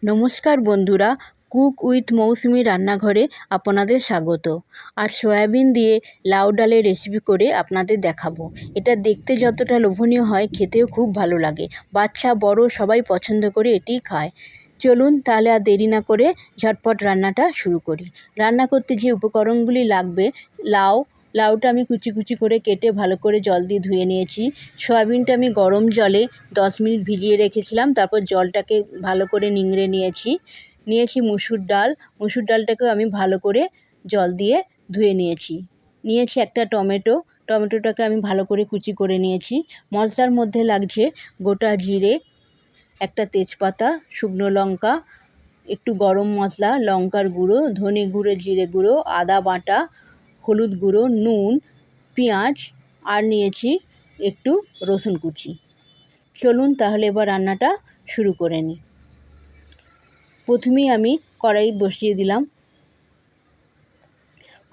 নমস্কার বন্ধুরা, cook with মৌসুমি রান্নাঘরে আপনাদের স্বাগত। আর সয়াবিন দিয়ে লাউ ডালের রেসিপি করে আপনাদের দেখাবো। এটা দেখতে যতটা লোভনীয় হয়, খেতেও খুব ভালো লাগে। বাচ্চা বড় সবাই পছন্দ করে এটি খায়। চলুন তাহলে আর দেরি না করে ঝটপট রান্নাটা শুরু করি। রান্না করতে যে উপকরণগুলি লাগবে: লাউটা আমি কুচি কুচি করে কেটে ভালো করে জল দিয়ে ধুয়ে নিয়েছি। সয়াবিনটা আমি গরম জলে 10 মিনিট ভিজিয়ে রেখেছিলাম, তারপর জলটাকে ভালো করে নিংড়ে নিয়েছি মুসুর ডালটাকেও আমি ভালো করে জল দিয়ে ধুয়ে নিয়েছি একটা টমেটোটাকে আমি ভালো করে কুচি করে নিয়েছি। মশলার মধ্যে লাগছে গোটা জিরে, একটা তেজপাতা, শুকনো লঙ্কা, একটু গরম মশলা, লঙ্কার গুঁড়ো, ধনে গুঁড়ো, জিরে গুঁড়ো, আদা বাটা, হলুদ গুঁড়ো, নুন, পেঁয়াজ, আর নিয়েছি একটু রসুন কুচি। চলুন তাহলে এবার রান্নাটা শুরু করে নিই। প্রথমেই আমি কড়াই বসিয়ে দিলাম।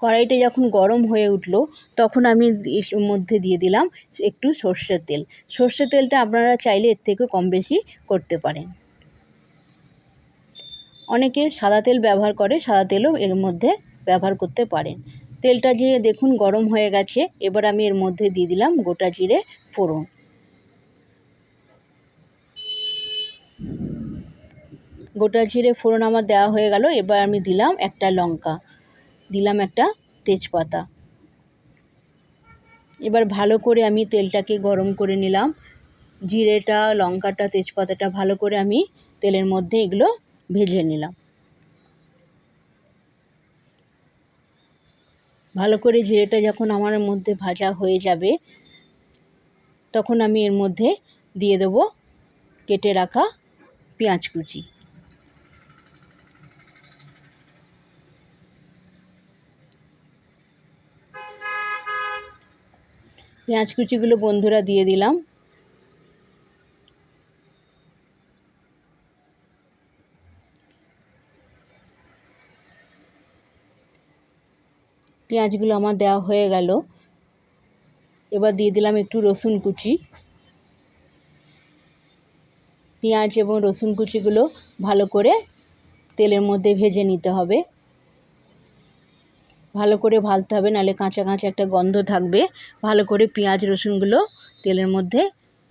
কড়াইটা যখন গরম হয়ে উঠলো, তখন আমি এর মধ্যে দিয়ে দিলাম একটু সর্ষের তেল। সর্ষের তেলটা আপনারা চাইলে এর থেকে কম বেশি করতে পারেন। অনেকে সাদা তেল ব্যবহার করে, সাদা তেলও এর মধ্যে ব্যবহার করতে পারেন। তেলটা যে দেখুন গরম হয়ে গেছে, এবার আমি এর মধ্যে দিয়ে দিলাম গোটা জিরে ফোড়ন। গোটা জিরে ফোড়ন আমার দেওয়া হয়ে গেল। এবার আমি দিলাম একটা লঙ্কা, দিলাম একটা তেজপাতা। এবার ভালো করে আমি তেলটাকে গরম করে নিলাম। জিরেটা, লঙ্কাটা, তেজপাতাটা ভালো করে আমি তেলের মধ্যে এগুলো ভেজে নিলাম। ভালো করে জিরেটা যখন আমার মধ্যে ভাজা হয়ে যাবে, তখন আমি এর মধ্যে দিয়ে দেবো কেটে রাখা পেঁয়াজ কুচি। পেঁয়াজ কুচিগুলো বন্ধুরা দিয়ে দিলাম। পেঁয়াজগুলো আমার দেওয়া হয়ে গেল। এবার দিয়ে দিলাম একটু রসুন কুচি। পেঁয়াজ এবং রসুন কুচিগুলো ভালো করে তেলের মধ্যে ভেজে নিতে হবে। ভালো করে ভাজতে হবে, নাহলে কাঁচা কাঁচা একটা গন্ধ থাকবে। ভালো করে পেঁয়াজ রসুনগুলো তেলের মধ্যে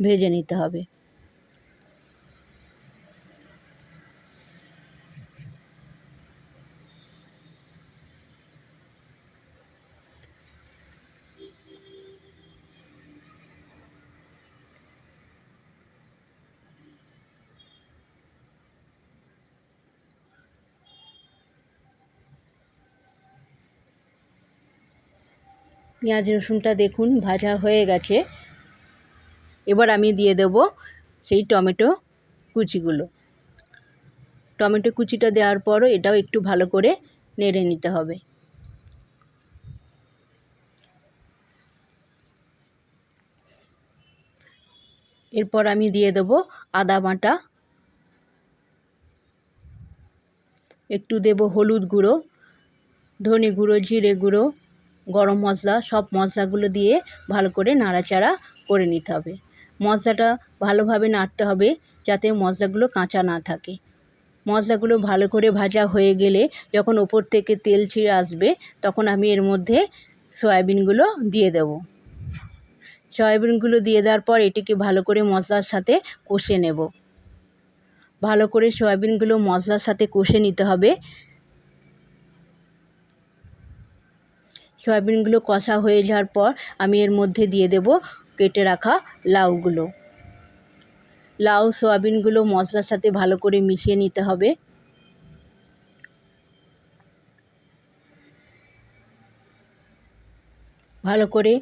ভেজে নিতে হবে। পেঁয়াজ রসুনটা দেখুন ভাজা হয়ে গেছে। এবার আমি দিয়ে দেব সেই টমেটো কুচিটা দেওয়ার পরও এটাও একটু ভালো করে নেড়ে নিতে হবে। এরপর আমি দিয়ে দেব আদা বাটা, একটু দেব হলুদ গুঁড়ো, ধনে গুঁড়ো, জিরে গুঁড়ো, গরম মশলা, সব মশলাগুলো দিয়ে ভালো করে নাড়াচাড়া করে নিতে হবে। মশলাটা ভালোভাবে নাড়তে হবে যাতে মশলাগুলো কাঁচা না থাকে। মশলাগুলো ভালো করে ভাজা হয়ে গেলে যখন ওপর থেকে তেল ছিঁড়ে আসবে, তখন আমি এর মধ্যে সয়াবিনগুলো দিয়ে দেব। সয়াবিনগুলো দিয়ে দেওয়ার পর এটিকে ভালো করে মশলার সাথে কষে নেব। ভালো করে সয়াবিনগুলো মশলার সাথে কষে নিতে হবে। সয়াবিনগুলো কষা হয়ে যাওয়ার পর আমি এর মধ্যে দিয়ে দেব কেটে রাখা লাউগুলো। লাউ সয়াবিনগুলো মশলার সাথে ভালো করে মিশিয়ে নিতে হবে। ভালো করে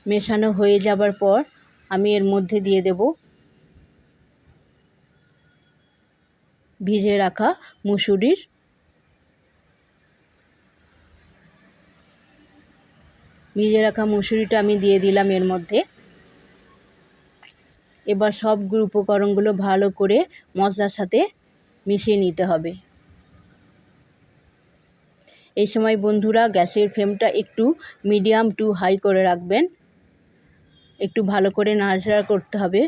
মেশানো হয়ে যাবার পর আমি এর মধ্যে দিয়ে দেব ভিজিয়ে রাখা মুসুরিটা আমি দিয়ে দিলাম এর মধ্যে। এবার সবগুলো উপকরণগুলো ভালো করে মশলার সাথে মিশিয়ে নিতে হবে। এই সময় বন্ধুরা গ্যাসের ফ্লেমটা একটু মিডিয়াম টু হাই করে রাখবেন। একটু ভালো করে নাড়াচাড়া করতে হবে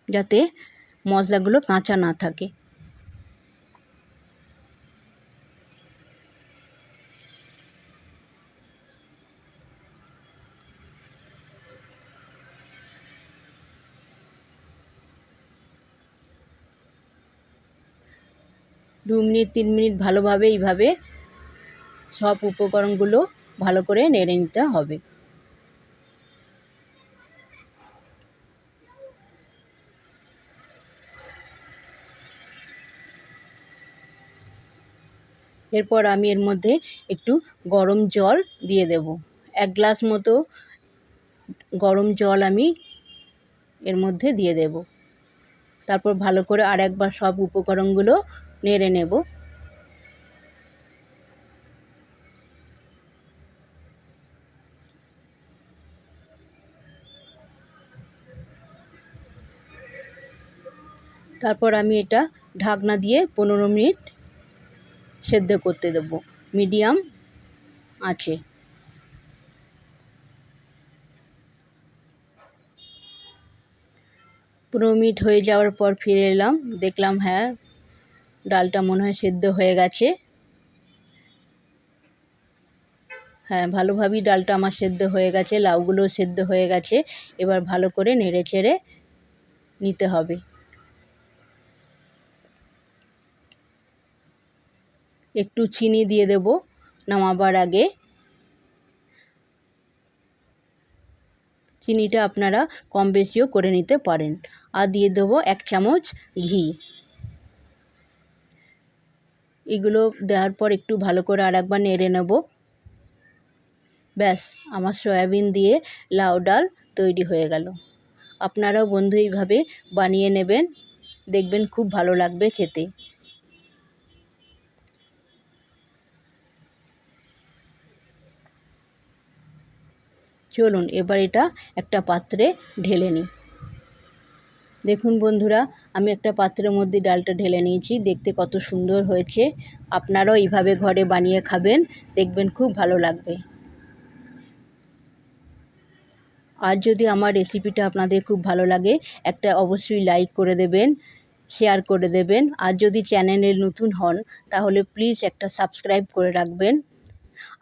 যাতে মশলাগুলো কাঁচা না থাকে। দু মিনিট 3 মিনিট ভালোভাবে এইভাবে সব উপকরণগুলো ভালো করে নেড়ে নিতে হবে। এরপর আমি এর মধ্যে একটু গরম জল দিয়ে দেব। 1 গ্লাস মতো গরম জল আমি এর মধ্যে দিয়ে দেব। তারপর ভালো করে আরেকবার সব উপকরণগুলো নেড়ে নেব। তারপর আমি এটা ঢাকনা দিয়ে 15 মিনিট সেদ্ধ করতে দেব মিডিয়াম আঁচে। 15 মিনিট হয়ে যাওয়ার পর ফিরে এলাম, দেখলাম হ্যাঁ ডালটা মনে হয় সেদ্ধ হয়ে গেছে। হ্যাঁ, ভালোভাবেই ডালটা আমার সেদ্ধ হয়ে গেছে, লাউগুলোও সেদ্ধ হয়ে গেছে। এবার ভালো করে নেড়ে চেড়ে নিতে হবে। একটু চিনি দিয়ে দেব নামাবার আগে। চিনিটা আপনারা কম বেশিও করে নিতে পারেন। আর দিয়ে দেবো 1 চামচ ঘি। এগুলো দেওয়ার পর একটু ভালো করে আরেকবার নেড়ে নেব। ব্যাস, আমার সয়াবিন দিয়ে লাউ ডাল তৈরি হয়ে গেল। আপনারাও বন্ধু এইভাবে বানিয়ে নেবেন, দেখবেন খুব ভালো লাগবে খেতে। চলুন এবার এটা একটা পাত্রে ঢেলে নিই। দেখুন বন্ধুরা, আমি একটা পাত্রের মধ্যে ডালটা ঢেলে নিয়েছি, দেখতে কত সুন্দর হয়েছে। আপনারাও এইভাবে ঘরে বানিয়ে খাবেন, দেখবেন খুব ভালো লাগবে। আর যদি আমার রেসিপিটা আপনাদের খুব ভালো লাগে, একটা অবশ্যই লাইক করে দেবেন, শেয়ার করে দেবেন। আর যদি চ্যানেলে নতুন হন তাহলে প্লিজ একটা সাবস্ক্রাইব করে রাখবেন।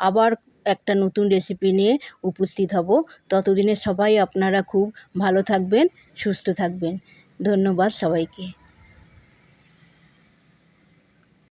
আবার একটা নতুন রেসিপি নিয়ে উপস্থিত হব। ততদিনে সবাই আপনারা খুব ভালো থাকবেন, সুস্থ থাকবেন। ধন্যবাদ সবাইকে।